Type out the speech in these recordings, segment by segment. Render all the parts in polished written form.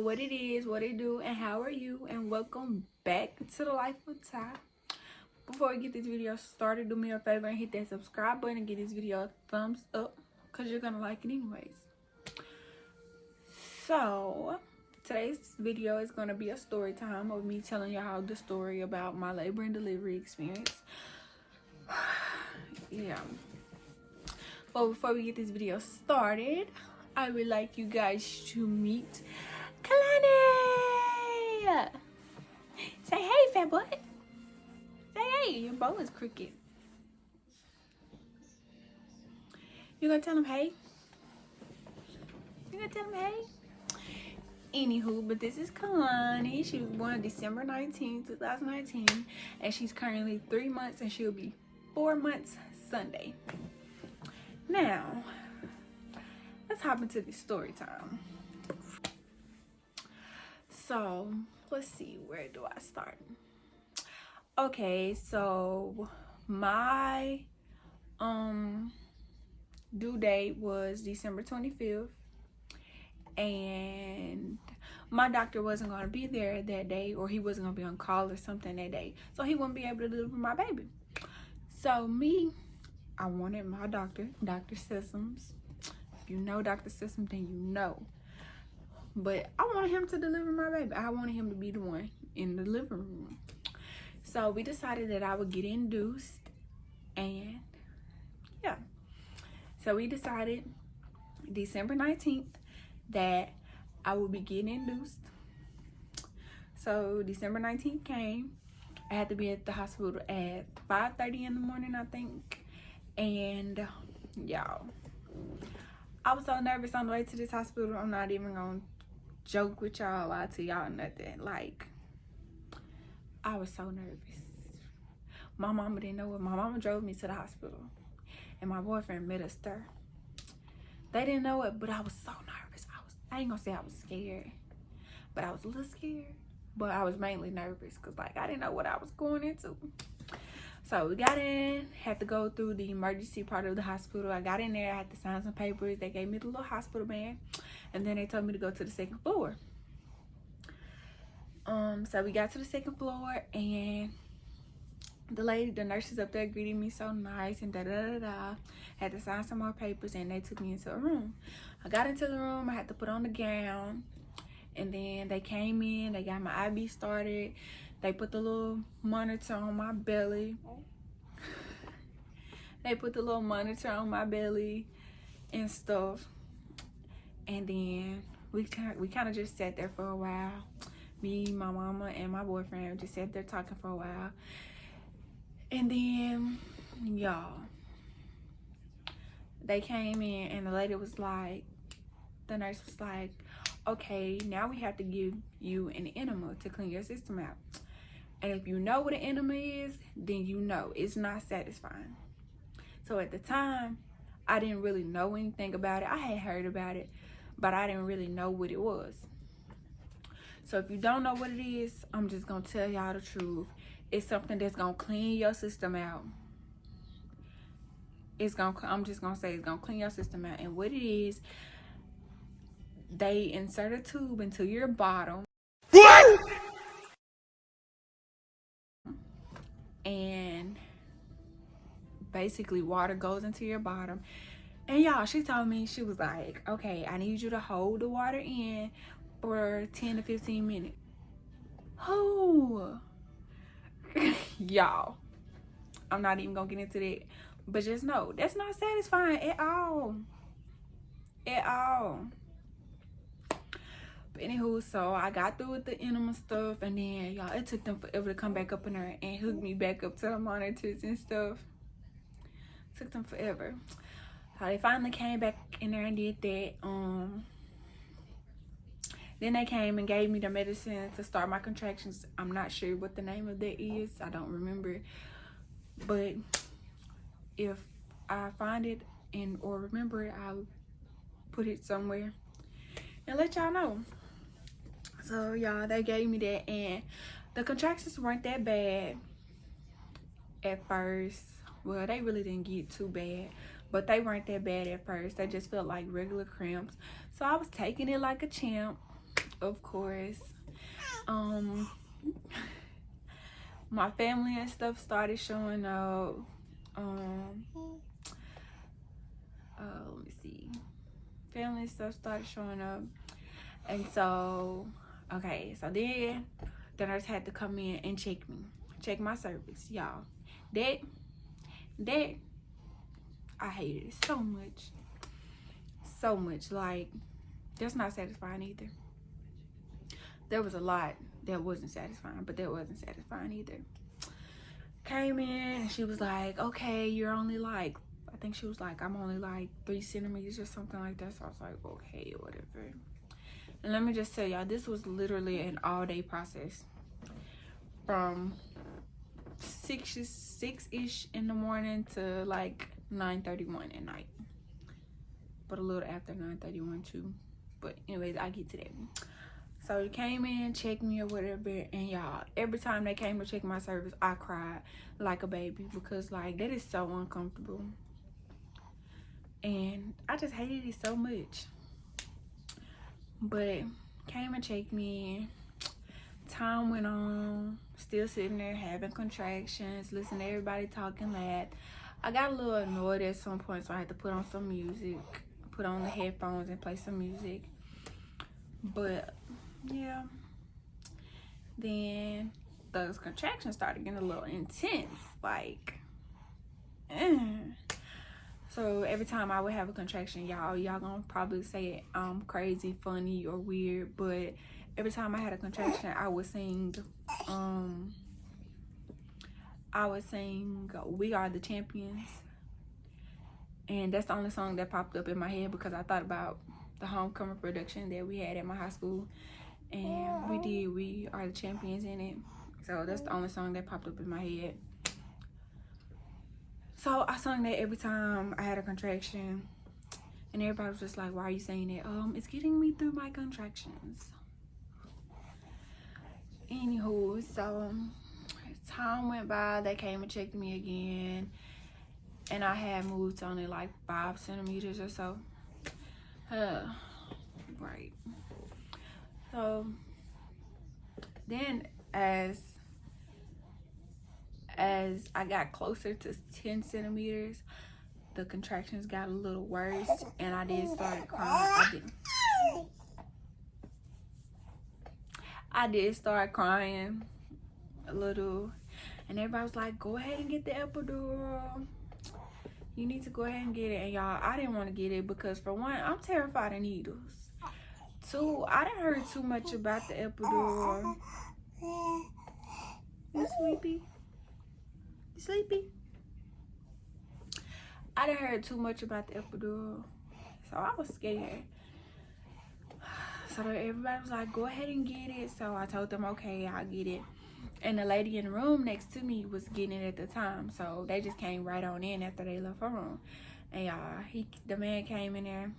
what it is, what it do, and how are you? And welcome back to the Life with Ty. Before we get this video started, do me a favor and hit that subscribe button and give this video a thumbs up because you're gonna like it anyways. So today's video is gonna be a story time of me telling y'all the story about my labor and delivery experience. Yeah. But before we get this video started, I would like you guys to meet Kalani. Say hey, fat boy. Say hey. Your bow is crooked. You gonna tell him hey? You gonna tell him hey? Anywho, but this is Kalani. She was born December 19, 2019, and she's currently 3 months, and she'll be 4 months Sunday. Now, let's hop into the story time. So, let's see, where do I start? Okay, so my due date was December 25th, and my doctor wasn't going to be there that day, or he wasn't going to be on call or something that day, so he wouldn't be able to deliver my baby. So I wanted my doctor, Dr. Systems. If you know Dr. Systems, then you know. But I wanted him to deliver my baby. I wanted him to be the one in the living room. So we decided that I would get induced, and yeah. So we decided December 19th that I would be getting induced. So December 19th came. I had to be at the hospital at 5:30 in the morning, I think. And y'all, I was so nervous on the way to this hospital. I'm not even gonna joke with y'all, lie to y'all, nothing. Like, I was so nervous. My mama didn't know it. My mama drove me to the hospital, and my boyfriend met us there. They didn't know it, but I was so nervous. I ain't gonna say I was scared, but I was a little scared. But I was mainly nervous because, like, I didn't know what I was going into. So we got in, had to go through the emergency part of the hospital. I got in there, I had to sign some papers. They gave me the little hospital band, and then they told me to go to the second floor. So we got to the second floor, and the nurses up there greeted me so nice and da-da-da-da. Had to sign some more papers, and they took me into a room. I got into the room, I had to put on the gown, and then they came in, they got my IV started. They put the little monitor on my belly. They put the little monitor on my belly and stuff. And then we kind of just sat there for a while. Me, my mama, and my boyfriend just sat there talking for a while. And then, y'all, they came in, and the lady was like, the nurse was like, okay, now we have to give you an enema to clean your system out. And if you know what an enema is, then you know it's not satisfying. So at the time, I didn't really know anything about it. I had heard about it, but I didn't really know what it was. So if you don't know what it is, I'm just going to tell y'all the truth. It's something that's going to clean your system out. I'm just going to say it's going to clean your system out. And what it is, they insert a tube into your bottom. What? And basically water goes into your bottom. And y'all, she told me, she was like, okay, I need you to hold the water in for 10 to 15 minutes. Oh, y'all, I'm not even gonna get into that, but just know that's not satisfying at all. But anywho, so I got through with the enema stuff, and then y'all, it took them forever to come back up in there and hook me back up to the monitors and stuff. Took them forever. So they finally came back in there and did that. Then they came and gave me the medicine to start my contractions. I'm not sure what the name of that is. I don't remember. But if I find it or remember it, I'll put it somewhere and let y'all know. So y'all, they gave me that, and the contractions weren't that bad at first. Well, they really didn't get too bad, but they weren't that bad at first. They just felt like regular cramps. So I was taking it like a champ. of course, my family and stuff started showing up. Let me see. Family and stuff started showing up. And so, okay, so then the nurse had to come in and check my cervix, y'all. That, I hated it so much. So much. Like, that's not satisfying either. There was a lot that wasn't satisfying, but that wasn't satisfying either. Came in and she was like, okay, you're only like, I think she was like, I'm only like 3 centimeters or something like that. So I was like, okay, whatever. And let me just tell y'all, this was literally an all-day process. From 6-ish in the morning to like 9:31 at night. But a little after 9:31 too. But anyways, I get to that. So they came in, checked me or whatever, and y'all, every time they came to check my cervix, I cried like a baby because like that is so uncomfortable. And I just hated it so much. But came and checked me. Time went on, still sitting there having contractions, listening to everybody talking loud. I got a little annoyed at some point, so I had to put on some music, put on the headphones and play some music. But yeah, then those contractions started getting a little intense, like So every time I would have a contraction, y'all gonna probably say I'm crazy, funny, or weird, but every time I had a contraction, I would sing We Are the Champions. And that's the only song that popped up in my head because I thought about the homecoming production that we had at my high school. And we did We Are the Champions in it. So that's the only song that popped up in my head. So I sung that every time I had a contraction. And everybody was just like, why are you saying that? It's getting me through my contractions. Anywho, so time went by, they came and checked me again. And I had moved to only like 5 centimeters or so. Right. So then as I got closer to 10 centimeters, the contractions got a little worse and I did start crying. I did start crying a little, and everybody was like, go ahead and get the epidural. You need to go ahead and get it. And y'all, I didn't want to get it because for one, I'm terrified of needles. 2, I didn't heard too much about the epidural. You sleepy? You sleepy? I didn't heard too much about the epidural, so I was scared. So everybody was like, go ahead and get it. So I told them, okay, I'll get it. And the lady in the room next to me was getting it at the time. So they just came right on in after they left her room. And y'all, the man came in there.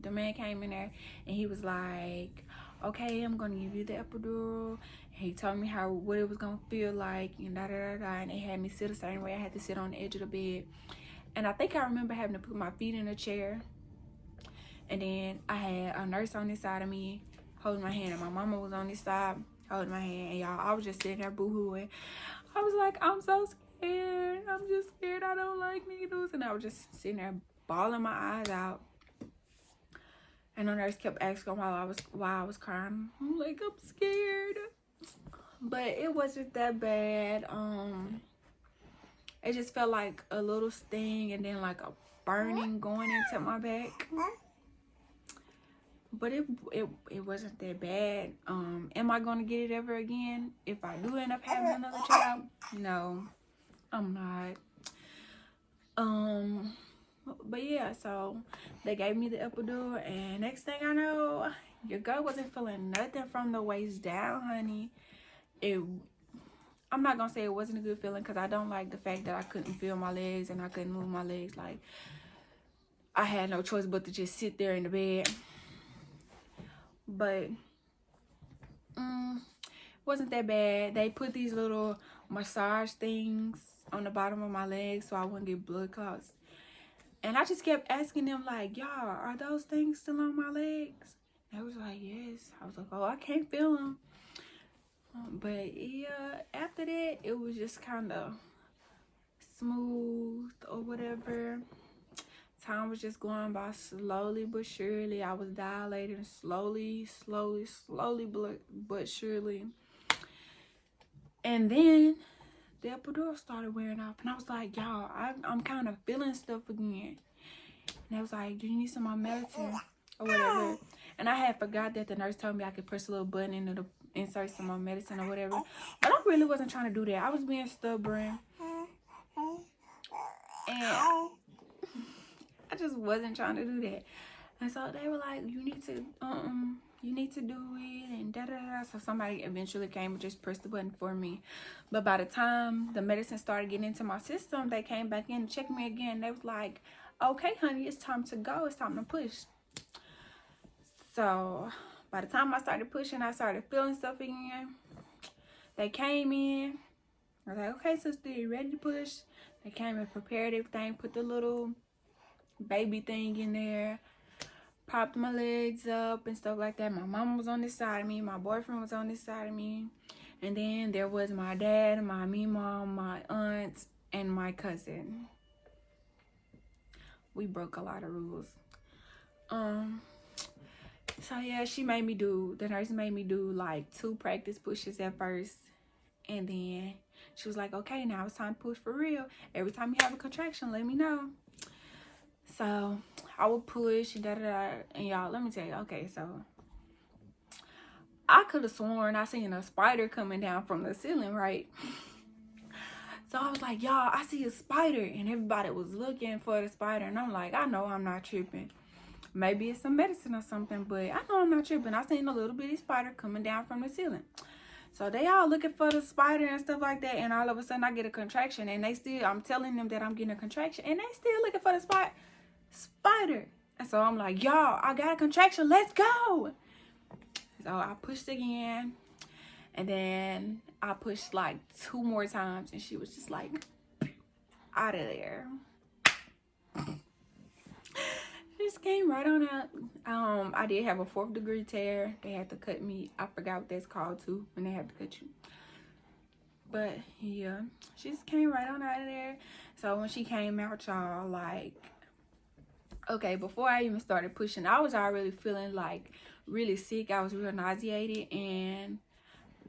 The man came in there and he was like, okay, I'm going to give you the epidural. He told me what it was going to feel like and and they had me sit a certain way. I had to sit on the edge of the bed. And I think I remember having to put my feet in a chair. And then I had a nurse on this side of me holding my hand, and my mama was on this side holding my hand. And y'all, I was just sitting there boo-hooing. I was like, I'm so scared. I'm just scared. I don't like needles. And I was just sitting there bawling my eyes out. And the nurse kept asking why I was crying. I'm like, I'm scared. But it wasn't that bad. It just felt like a little sting and then like a burning going into my back. But it wasn't that bad. Am I gonna get it ever again if I do end up having another child? No, I'm not. But yeah, so they gave me the epidural, and next thing I know, your girl wasn't feeling nothing from the waist down, honey. I'm not gonna say it wasn't a good feeling because I don't like the fact that I couldn't feel my legs and I couldn't move my legs. Like, I had no choice but to just sit there in the bed. But wasn't that bad. They put these little massage things on the bottom of my legs so I wouldn't get blood clots. And I just kept asking them, like, y'all, are those things still on my legs? They was like, yes. I was like, oh, I can't feel them. But yeah, after that, it was just kind of smooth or whatever. Time was just going by slowly but surely. I was dilating slowly but surely. And then the epidural started wearing off. And I was like, y'all, I'm kind of feeling stuff again. And I was like, do you need some more medicine or whatever? And I had forgot that the nurse told me I could press a little button and it'll insert some more medicine or whatever. But I really wasn't trying to do that. I was being stubborn. And I just wasn't trying to do that. And so they were like, you need to do it and da-da-da. So somebody eventually came and just pressed the button for me. But by the time the medicine started getting into my system, they came back in and checked me again. They was like, okay, honey, it's time to go. It's time to push. So by the time I started pushing, I started feeling stuff again. They came in. I was like, okay, sister, you ready to push? They came and prepared everything, put the little baby thing in there, popped my legs up and stuff like that. My mom was on this side of me. My boyfriend was on this side of me. And then there was my dad, my mom, my aunts, and my cousin. We broke a lot of rules. So yeah, the nurse made me do like 2 practice pushes at first. And then she was like, okay, now it's time to push for real. Every time you have a contraction, let me know. So I would push and da-da-da. And y'all, let me tell you, okay, so I could have sworn I seen a spider coming down from the ceiling, right? So I was like, y'all, I see a spider. And everybody was looking for the spider. And I'm like, I know I'm not tripping. Maybe it's some medicine or something, but I know I'm not tripping. I seen a little bitty spider coming down from the ceiling. So they all looking for the spider and stuff like that. And all of a sudden I get a contraction. And I'm telling them that I'm getting a contraction. And they still looking for the spider. And so I'm like, y'all, I got a contraction. Let's go. So I pushed again. And then I pushed like 2 more times. And she was just like, out of there. Just came right on out. I did have a 4th degree tear. They had to cut me. I forgot what that's called too, when they have to cut you. But yeah, she just came right on out of there. So when she came out, y'all, like, okay, before I even started pushing, I was already feeling like really sick. I was real nauseated and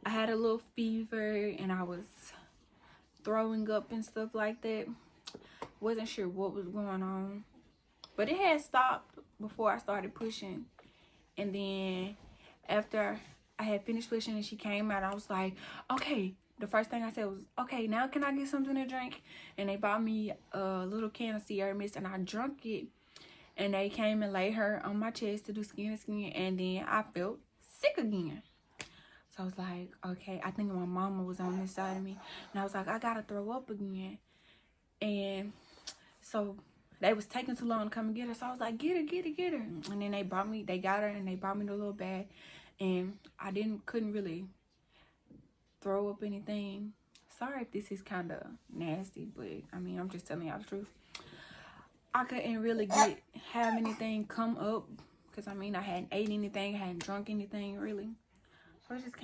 I had a little fever and I was throwing up and stuff like that. Wasn't sure what was going on. But it had stopped before I started pushing. And then after I had finished pushing and she came out, I was like, okay. The first thing I said was, okay, now can I get something to drink? And they bought me a little can of Sierra Mist and I drank it. And they came and laid her on my chest to do skin to skin. And then I felt sick again. So I was like, okay, I think my mama was on this side of me. And I was like, I gotta throw up again. And so they was taking too long to come and get her. So I was like, get her. And then they got her and they brought me the little bag. And I couldn't really throw up anything. Sorry if this is kind of nasty, but I mean, I'm just telling y'all the truth. I couldn't really have anything come up because I mean, I hadn't ate anything, I hadn't drunk anything really. So it just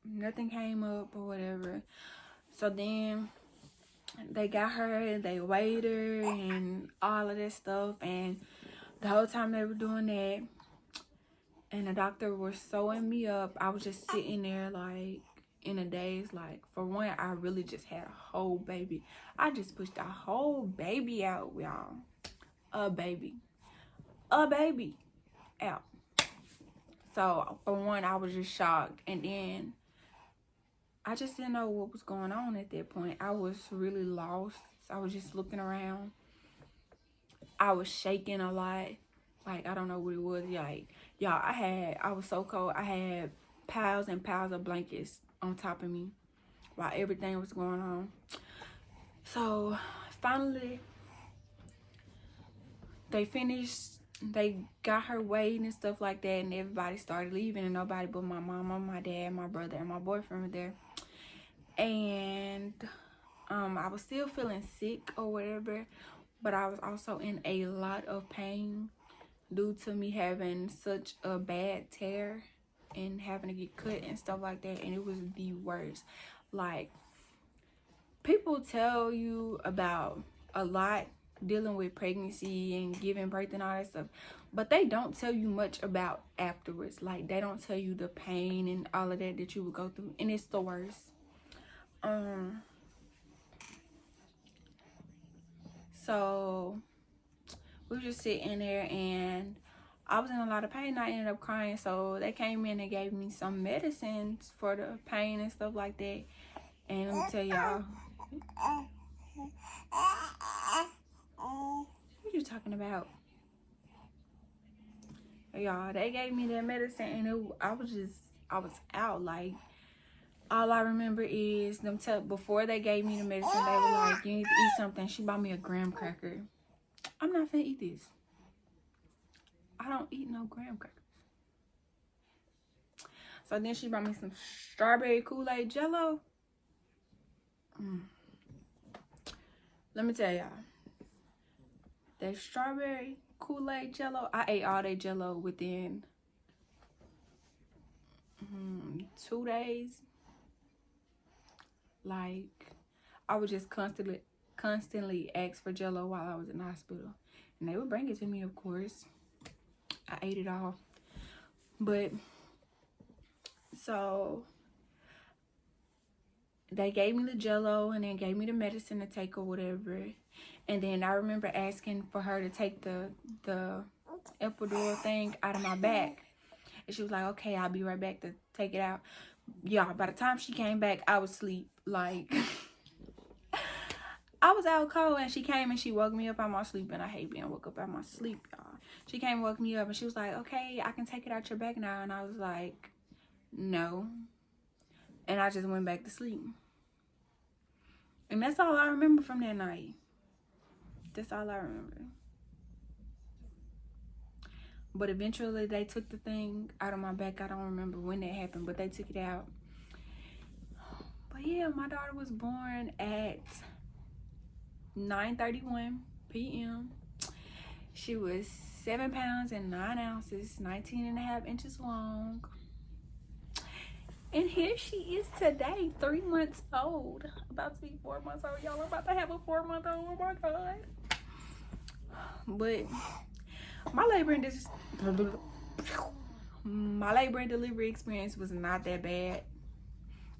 nothing came up or whatever. So then they got her and they weighed her and all of that stuff. And the whole time they were doing that and the doctor was sewing me up, I was just sitting there like in a daze. Like, for one, I really just had a whole baby. I just pushed a whole baby out, y'all. A baby out. So for one, I was just shocked. And then I just didn't know what was going on at that point. I was really lost. I was just looking around. I was shaking a lot. Like, I don't know what it was. Like, y'all, I was so cold. I had piles and piles of blankets on top of me while everything was going on. So finally, they finished. They got her weighed and stuff like that, and everybody started leaving, and nobody but my mama, my dad, my brother, and my boyfriend were there. And I was still feeling sick or whatever, but I was also in a lot of pain. due to me having such a bad tear and having to get cut and stuff like that. And it was the worst. Like, people tell you about a lot dealing with pregnancy and giving birth and all that stuff, but they don't tell you much about afterwards. Like, they don't tell you the pain and all of that you would go through, and it's the worst. So we were just sitting there, and I was in a lot of pain. I ended up crying, so they came in and gave me some medicines for the pain and stuff like that. And let me tell y'all, what you talking about? Y'all, they gave me that medicine, and I was out. Like, all I remember is them before they gave me the medicine, they were like, you need to eat something. She bought me a graham cracker. I'm not finna eat this. I don't eat no graham crackers. So then she brought me some strawberry Kool-Aid Jello. Let me tell y'all, that strawberry Kool-Aid Jello, I ate all that Jello within 2 days. Like, I would just constantly ask for Jello while I was in the hospital, and they would bring it to me, of course. I ate it all. But so they gave me the Jello and then gave me the medicine to take or whatever. And then I remember asking for her to take the epidural thing out of my back. And she was like, okay, I'll be right back to take it out. Y'all, by the time she came back, I was asleep. Like, I was out cold, and she came and she woke me up out my sleep. And I hate being woke up out my sleep, y'all. She came and woke me up, and she was like, okay, I can take it out your back now. And I was like, no. And I just went back to sleep. And that's all I remember from that night. That's all I remember. But eventually they took the thing out of my back. I don't remember when that happened, but they took it out. But yeah, my daughter was born at 9:31 p.m. She was 7 pounds and 9 ounces, 19.5 inches long. And here she is today, 3 months old. About to be 4 months old. Y'all are about to have a 4-month-old. Oh my God. But my labor and delivery experience was not that bad.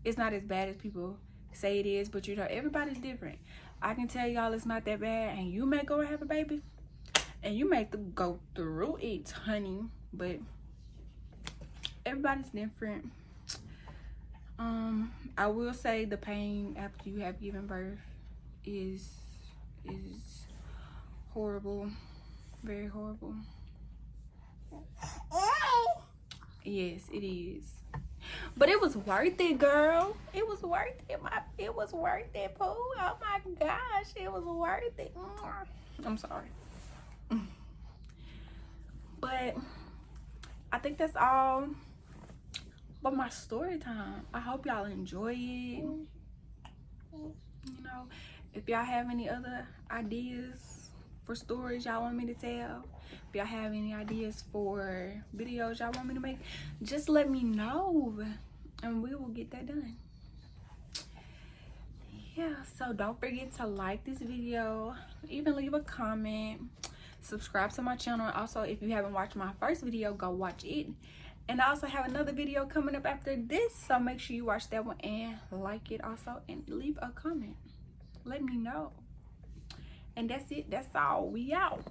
It's not as bad as people say it is, but you know, everybody's different. I can tell y'all it's not that bad, and you may go and have a baby, and you may go through it, honey, but everybody's different. I will say the pain after you have given birth is horrible, very horrible. Yes, it is. But it was worth it, girl. It was worth it. It was worth it, Pooh. Oh my gosh, it was worth it. I'm sorry. But I think that's all but my story time. I hope y'all enjoy it. You know, if y'all have any other ideas for stories y'all want me to tell, if y'all have any ideas for videos y'all want me to make, just let me know and we will get that done. Yeah, so don't forget to like this video, even leave a comment, subscribe to my channel. Also, if you haven't watched my first video, go watch it. And I also have another video coming up after this, so make sure you watch that one and like it also, and leave a comment. Let me know. And that's it. That's all. We out.